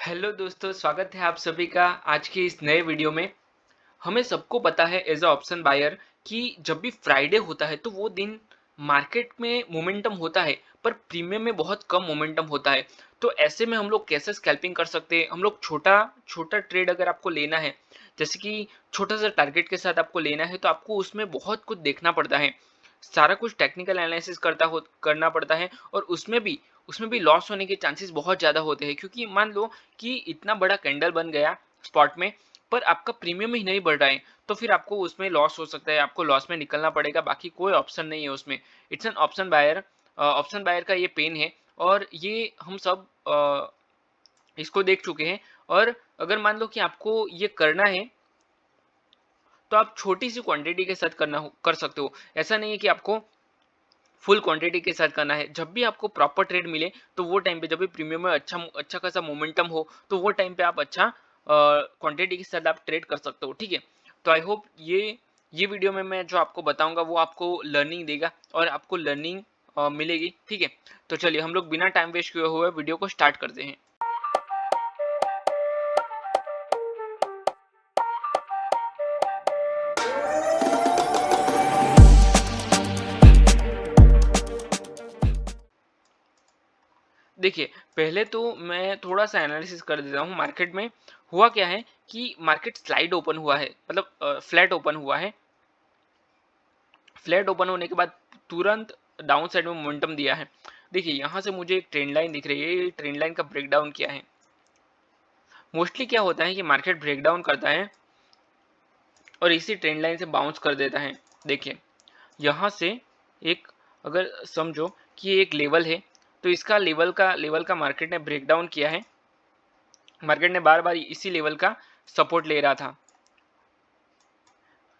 Hello दोस्तों, स्वागत है आप सभी का आज की इस नए वीडियो में। हमें सबको पता है एज अ ऑप्शन बायर कि जब भी फ्राइडे होता है तो वो दिन मार्केट में मोमेंटम होता है, पर प्रीमियम में बहुत कम मोमेंटम होता है। तो ऐसे में हम लोग कैसे स्कैल्पिंग कर सकते हैं? हम लोग छोटा छोटा ट्रेड अगर आपको लेना है, जैसे कि छोटा सा टारगेट के साथ आपको लेना है, तो आपको उसमें बहुत कुछ देखना पड़ता है। सारा कुछ टेक्निकल एनालिसिस करना पड़ता है, और उसमें भी लॉस होने के चांसेस बहुत ज़्यादा होते हैं, क्योंकि मान लो कि इतना बड़ा कैंडल बन गया स्पॉट में, पर आपका प्रीमियम ही नहीं बढ़ रहा है, तो फिर आपको उसमें लॉस हो सकता है, आपको लॉस में निकलना पड़ेगा, बाकी कोई ऑप्शन नहीं है उसमें। इट्स एन ऑप्शन बायर का ये पेन है, और ये हम सब इसको देख चुके हैं। और अगर मान लो कि आपको ये करना है, तो आप छोटी सी क्वांटिटी के साथ कर सकते हो। ऐसा नहीं है कि आपको फुल क्वांटिटी के साथ करना है। जब भी आपको प्रॉपर ट्रेड मिले, तो वो टाइम पे, जब भी प्रीमियम में अच्छा अच्छा खासा मोमेंटम हो, तो वो टाइम पे आप अच्छा क्वांटिटी के साथ आप ट्रेड कर सकते हो। ठीक है, तो आई होप ये वीडियो में मैं जो आपको बताऊंगा वो आपको लर्निंग देगा, और आपको लर्निंग मिलेगी। ठीक है, तो चलिए हम लोग बिना टाइम वेस्ट किए हुए वीडियो को स्टार्ट करते हैं। देखिए, पहले तो मैं थोड़ा-सा एनालिसिस कर देता हूँ। मार्केट में हुआ क्या है कि मार्केट स्लाइड ओपन हुआ है, मतलब फ्लैट ओपन हुआ है। फ्लैट ओपन होने के बाद तुरंत डाउन साइड में मोमेंटम दिया है। देखिए, यहाँ से मुझे एक ट्रेंड लाइन दिख रही है, ये ट्रेंड लाइन का ब्रेकडाउन किया है। मोस्टली क्या होता है कि मार्केट ब्रेकडाउन करता है और इसी ट्रेंड लाइन से बाउंस कर देता है। देखिए, यहाँ से एक, अगर समझो कि ये एक लेवल है, तो इसका लेवल का मार्केट ने ब्रेकडाउन किया है। मार्केट ने बार बार इसी लेवल का सपोर्ट ले रहा था,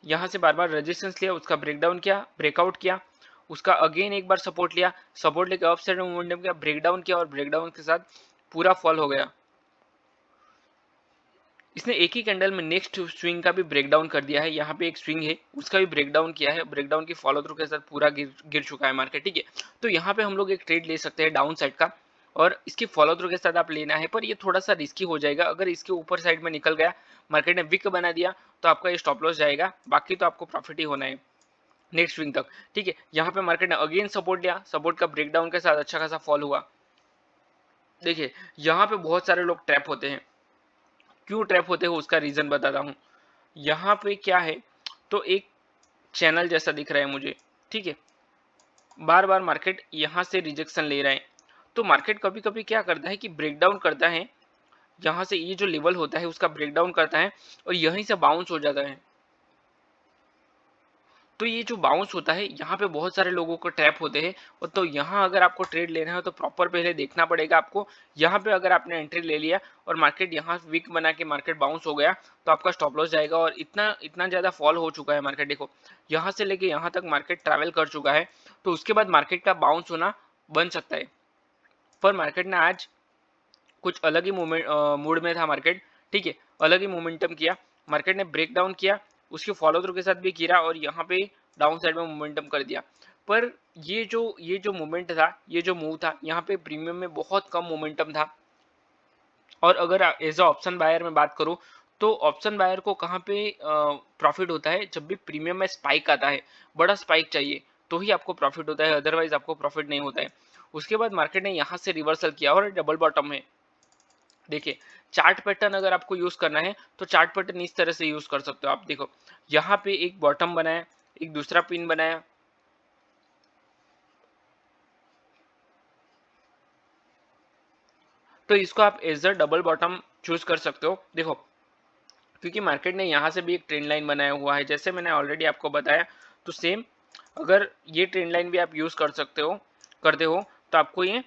यहाँ से बार बार रेजिस्टेंस लिया, उसका ब्रेकडाउन किया, ब्रेकआउट किया, उसका अगेन एक बार सपोर्ट लिया, सपोर्ट लेकर अप साइड में मोमेंटम किया, ब्रेकडाउन किया, और ब्रेकडाउन के साथ पूरा फॉल हो गया। इसने एक ही कैंडल में नेक्स्ट स्विंग का भी ब्रेकडाउन कर दिया है। यहाँ पे एक स्विंग है, उसका भी ब्रेकडाउन किया है, ब्रेकडाउन की फॉलो थ्रू के साथ पूरा गिर चुका है मार्केट। ठीक है, तो यहाँ पे हम लोग एक ट्रेड ले सकते हैं डाउन साइड का, और इसकी फॉलो थ्रू के साथ आप लेना है, पर ये थोड़ा सा रिस्की हो जाएगा। अगर इसके ऊपर साइड में निकल गया, मार्केट ने विक बना दिया, तो आपका ये स्टॉप लॉस जाएगा, बाकी तो आपको प्रॉफिट ही होना है नेक्स्ट स्विंग तक। ठीक है, यहाँ पे मार्केट ने अगेन सपोर्ट लिया, सपोर्ट का ब्रेकडाउन के साथ अच्छा खासा फॉल हुआ। देखिए, यहाँ पे बहुत सारे लोग ट्रैप होते हैं। क्यों ट्रैप होते हो उसका रीजन बताता हूँ। यहाँ पे क्या है, तो एक चैनल जैसा दिख रहा है मुझे। ठीक है, बार बार मार्केट यहाँ से रिजेक्शन ले रहा है, तो मार्केट कभी कभी क्या करता है कि ब्रेकडाउन करता है, यहाँ से ये जो लेवल होता है उसका ब्रेकडाउन करता है, और यहीं से बाउंस हो जाता है। तो ये जो बाउंस होता है, यहाँ पे बहुत सारे लोगों को ट्रैप होते हैं। और तो यहाँ अगर आपको ट्रेड लेना है, तो प्रॉपर पहले देखना पड़ेगा आपको। यहाँ पे अगर आपने एंट्री ले लिया और मार्केट यहाँ वीक बना के मार्केट बाउंस हो गया, तो आपका स्टॉप लॉस जाएगा। और इतना इतना ज़्यादा फॉल हो चुका है मार्केट, देखो यहाँ से लेके यहाँ तक मार्केट ट्रैवल कर चुका है, तो उसके बाद मार्केट का बाउंस होना बन सकता है। पर मार्केट ने आज कुछ अलग ही मूड में था मार्केट। ठीक है, अलग ही मोमेंटम किया, मार्केट ने ब्रेक डाउन किया, उसके फॉलो थ्रू के साथ भी गिरा, और यहाँ पे डाउन साइड में मोमेंटम कर दिया। पर ये जो मूवमेंट था, ये जो मूव था, यहाँ पे प्रीमियम में बहुत कम मोमेंटम था। और अगर एज अ ऑप्शन बायर में बात करूँ, तो ऑप्शन बायर को कहाँ पे प्रॉफिट होता है, जब भी प्रीमियम में स्पाइक आता है, बड़ा स्पाइक चाहिए, तो ही आपको प्रॉफिट होता है, अदरवाइज आपको प्रॉफिट नहीं होता है। उसके बाद मार्केट ने यहाँ से रिवर्सल किया और डबल बॉटम है। देखिए, चार्ट पैटर्न अगर आपको यूज करना है, तो चार्ट पैटर्न इस तरह से यूज कर सकते हो आप। देखो, यहाँ पे एक बॉटम बनाया, एक दूसरा पिन बनाया, तो इसको आप as a double bottom choose कर सकते हो। देखो, क्योंकि मार्केट ने यहाँ से भी एक ट्रेंड लाइन बनाया हुआ है, जैसे मैंने ऑलरेडी आपको बताया, तो सेम अगर ये ट्रेंड लाइन भी आप यूज करते हो, तो आपको ये,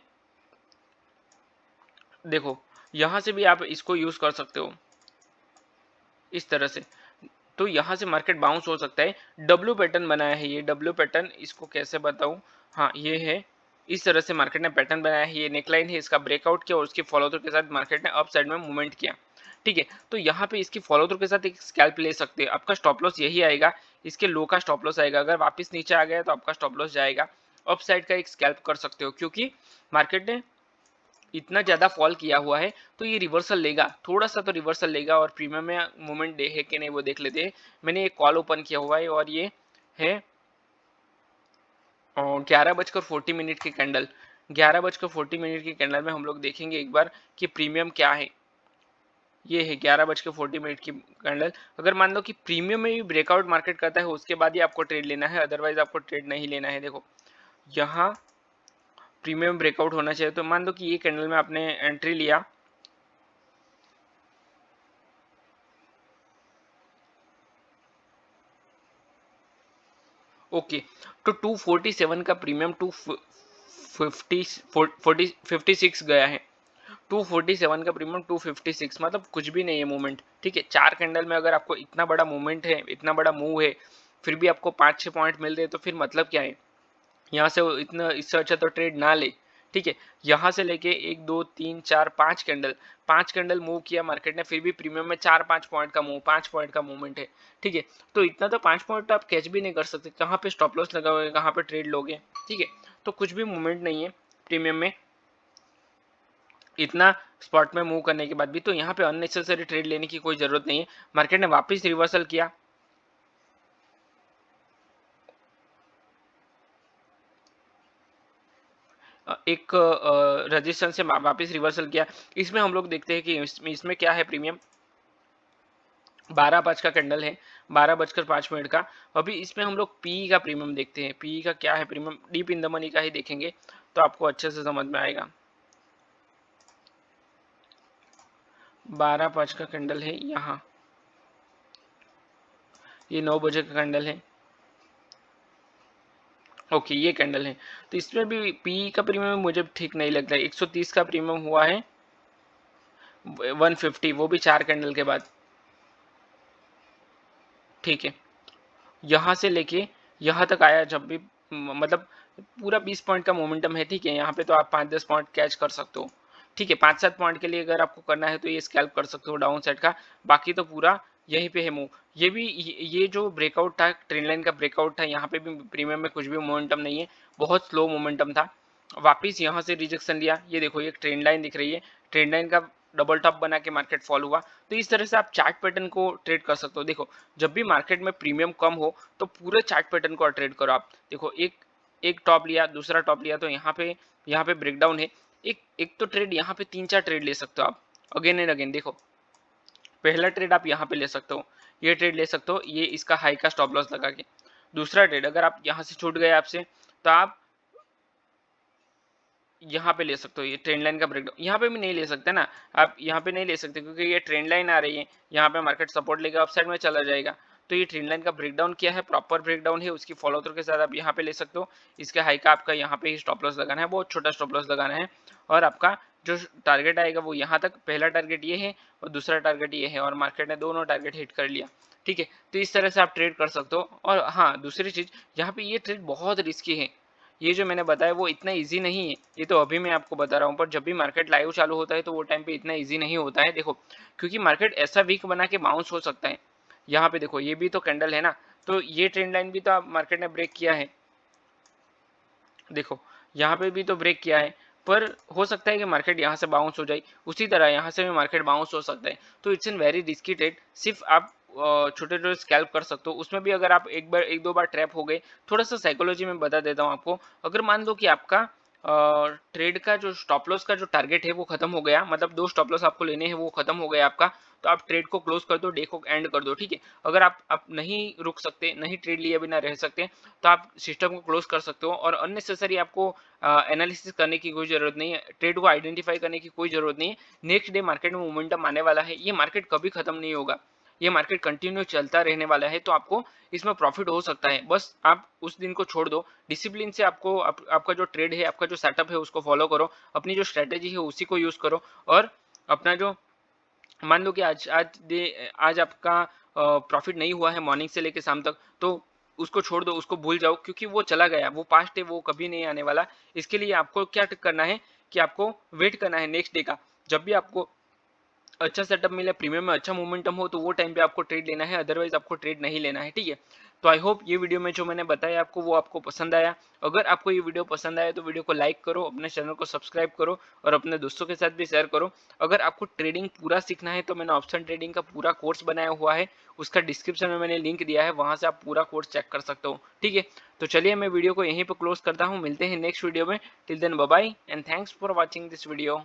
देखो यहाँ से भी आप इसको यूज कर सकते हो इस तरह से। तो यहाँ से मार्केट बाउंस हो सकता है। डब्ल्यू पैटर्न बनाया है, ये डब्ल्यू पैटर्न, इसको कैसे बताऊँ, हाँ ये है, इस तरह से मार्केट ने पैटर्न बनाया है। ये नेकलाइन है, इसका ब्रेकआउट किया और उसके फॉलो थ्रू के साथ मार्केट ने अप साइड में मूवमेंट किया। ठीक है, तो यहाँ पे इसकी फॉलो थ्रू के साथ एक स्कैल्प ले सकते हैं। आपका स्टॉप लॉस यही आएगा, इसके लो का स्टॉप लॉस आएगा। अगर वापस नीचे आ गया तो आपका स्टॉप लॉस जाएगा। अप साइड का एक स्कैल्प कर सकते हो, क्योंकि मार्केट ने इतना ज़्यादा फॉल किया हुआ है तो ये रिवर्सल लेगा, थोड़ा सा तो रिवर्सल लेगा। और प्रीमियम में मूवमेंट डे है कि नहीं वो देख लेते हैं। मैंने एक कॉल ओपन किया हुआ है और ये है 11:40 की कैंडल। 11:40 की कैंडल में हम लोग देखेंगे एक बार कि प्रीमियम क्या है। ये है 11:40 की कैंडल। अगर मान लो कि प्रीमियम में भी ब्रेकआउट मार्केट करता है उसके बाद ही आपको ट्रेड लेना है, अदरवाइज आपको ट्रेड नहीं लेना है। देखो यहाँ प्रीमियम ब्रेकआउट होना चाहिए। तो मान लो कि ये कैंडल में आपने एंट्री लिया, ओके, तो 247 का प्रीमियम 256 गया है। 247 का प्रीमियम 256 मतलब कुछ भी नहीं है मूवमेंट। ठीक है, चार कैंडल में अगर आपको इतना बड़ा मूवमेंट है, इतना बड़ा मूव है, फिर भी आपको 5-6 पॉइंट मिल रहे हैं तो फिर मतलब क्या है। यहाँ से इतना, इससे अच्छा तो ट्रेड ना ले। ठीक है, यहाँ से लेके 1 2 3 4 5 कैंडल, 5 कैंडल मूव किया मार्केट ने, फिर भी प्रीमियम में 4-5 पॉइंट का मूव, 5 पॉइंट का मूवमेंट है। ठीक है, तो इतना तो 5 पॉइंट आप कैच भी नहीं कर सकते। कहाँ पे स्टॉप लॉस लगाओगे, कहाँ पे ट्रेड लोगे। ठीक है, तो कुछ भी मूवमेंट नहीं है प्रीमियम में इतना स्पॉट में मूव करने के बाद भी। तो यहाँ पे अननेसेसरी ट्रेड लेने की कोई जरूरत नहीं है। मार्केट ने वापस रिवर्सल किया, एक रजिस्टेंस से वापस रिवर्सल किया। इसमें हम लोग देखते हैं कि इसमें क्या है प्रीमियम। 12 5 का कैंडल है, 12:05 का। अभी इसमें हम लोग पी का प्रीमियम देखते हैं। पी का क्या है premium, deep in the money का ही देखेंगे तो आपको अच्छे से समझ में आएगा। 12 5 का कैंडल है यहाँ, ये 9 बजे का कैंडल है। ओके, ये कैंडल है। तो इसमें भी पी का प्रीमियम मुझे ठीक नहीं लगता है। 130 का प्रीमियम हुआ है, 150, वो भी 4 कैंडल के बाद। ठीक है, यहाँ से लेके यहाँ तक आया जब भी, मतलब पूरा 20 पॉइंट का मोमेंटम है। ठीक है, यहाँ पे तो आप 5-10 पॉइंट कैच कर सकते हो। ठीक है, 5-7 पॉइंट के लिए अगर आपको करना है तो ये स्कैल्प कर सकते हो डाउन साइड का। बाकी तो पूरा यहीं पे है मूव। ये भी ये जो ब्रेकआउट था, ट्रेंड लाइन का ब्रेकआउट था, यहाँ पे भी प्रीमियम में कुछ भी मोमेंटम नहीं है, बहुत स्लो मोमेंटम था। वापिस यहाँ से रिजेक्शन लिया, ये देखो ये ट्रेंड लाइन दिख रही है, ट्रेंड लाइन का डबल टॉप बना के मार्केट फॉल हुआ। तो इस तरह से आप चार्ट पैटर्न को ट्रेड कर सकते हो। देखो जब भी मार्केट में प्रीमियम कम हो तो पूरे चार्ट पैटर्न को ट्रेड करो आप। देखो एक एक टॉप लिया, दूसरा टॉप लिया, तो यहाँ पे ब्रेकडाउन है। एक एक तो ट्रेड यहाँ पे 3-4 ट्रेड ले सकते हो आप अगेन एंड अगेन। देखो पहला ट्रेड आप यहाँ पे ले सकते हो, ये ट्रेड ले सकते हो, ये इसका हाई का स्टॉप लॉस लगा के। दूसरा ट्रेड अगर आप यहाँ से छूट गए आपसे तो आप यहाँ पे ले सकते हो, ये ट्रेंड लाइन का ब्रेकडाउन। यहाँ पे भी नहीं ले सकते ना, आप यहाँ पे नहीं ले सकते क्योंकि ये ट्रेंड लाइन आ रही है, यहाँ पे मार्केट सपोर्ट लेगा, अप साइड में चला जाएगा। तो ये ट्रेंड लाइन का ब्रेकडाउन किया है, प्रॉपर ब्रेकडाउन है, उसकी फॉलो थ्रू के साथ आप यहाँ पे ले सकते हो। इसके हाई का आपका यहाँ पे ही स्टॉप लॉस लगाना है, बहुत छोटा स्टॉप लॉस लगाना है। और आपका जो टारगेट आएगा वो यहाँ तक, पहला टारगेट ये है और दूसरा टारगेट ये है, और मार्केट ने दोनों टारगेट हिट कर लिया। ठीक है, तो इस तरह से आप ट्रेड कर सकते हो। और हाँ, दूसरी चीज, यहाँ पे ये ट्रेड बहुत रिस्की है। ये जो मैंने बताया वो इतना इजी नहीं है, ये तो अभी मैं आपको बता रहा हूँ, पर जब भी मार्केट लाइव चालू होता है तो वो टाइम पे इतना इजी नहीं होता है। देखो क्योंकि मार्केट ऐसा वीक बना के बाउंस हो सकता है। यहाँ पे देखो ये भी तो कैंडल है ना, तो ये ट्रेंड लाइन भी तो मार्केट ने ब्रेक किया है। देखो यहाँ पे भी तो ब्रेक किया है, पर हो सकता है कि मार्केट यहाँ से बाउंस हो जाए, उसी तरह यहाँ से भी मार्केट बाउंस हो सकता है। तो it's an very risky trade. सिर्फ आप छोटे छोटे स्कैल्प कर सकते हो उसमें भी। अगर आप एक दो बार ट्रैप हो गए, थोड़ा सा साइकोलॉजी में बता देता हूँ आपको। अगर मान लो कि आपका ट्रेड का जो स्टॉप लॉस का जो टारगेट है वो खत्म हो गया, मतलब 2 स्टॉप लॉस आपको लेने हैं वो खत्म हो गया आपका, तो आप ट्रेड को क्लोज कर दो, डे को एंड कर दो। ठीक है, अगर आप नहीं रुक सकते, नहीं ट्रेड लिए बिना रह सकते, तो आप सिस्टम को क्लोज कर सकते हो। और अननेसेसरी आपको एनालिसिस करने की कोई जरूरत नहीं है, ट्रेड को आइडेंटिफाई करने की कोई जरूरत नहीं है। नेक्स्ट डे मार्केट में मोमेंटम आने वाला है, ये मार्केट कभी खत्म नहीं होगा, ये मार्केट कंटिन्यू चलता रहने वाला है। तो आपको इसमें प्रॉफिट हो सकता है, बस आप उस दिन को छोड़ दो। डिसिप्लिन से आपको आपका जो ट्रेड है, आपका जो सेटअप है उसको फॉलो करो, अपनी जो स्ट्रेटेजी है उसी को यूज करो। और अपना जो, मान लो कि आज आपका प्रॉफिट नहीं हुआ है मॉर्निंग से लेके शाम तक, तो उसको छोड़ दो, उसको भूल जाओ, क्योंकि वो चला गया, वो पास्ट है, वो कभी नहीं आने वाला। इसके लिए आपको क्या करना है कि आपको वेट करना है नेक्स्ट डे का। जब भी आपको अच्छा सेटअप मिले, प्रीमियम में अच्छा मोमेंटम हो, तो वो टाइम पे आपको ट्रेड लेना है, अदरवाइज आपको ट्रेड नहीं लेना है, ठीक है। तो आई होप ये वीडियो में जो मैंने बताया आपको वो आपको पसंद आया। अगर आपको ये वीडियो पसंद आया तो वीडियो को लाइक करो, अपने चैनल को सब्सक्राइब करो और अपने दोस्तों के साथ भी शेयर करो। अगर आपको ट्रेडिंग पूरा सीखना है तो मैंने ऑप्शन ट्रेडिंग का पूरा कोर्स बनाया हुआ है, उसका डिस्क्रिप्शन में मैंने लिंक दिया है, वहां से आप पूरा कोर्स चेक कर सकते हो, ठीक है। तो चलिए मैं वीडियो को यहीं पर क्लोज करता हूँ, मिलते हैं नेक्स्ट वीडियो में। Till then bye bye and thanks for watching this video.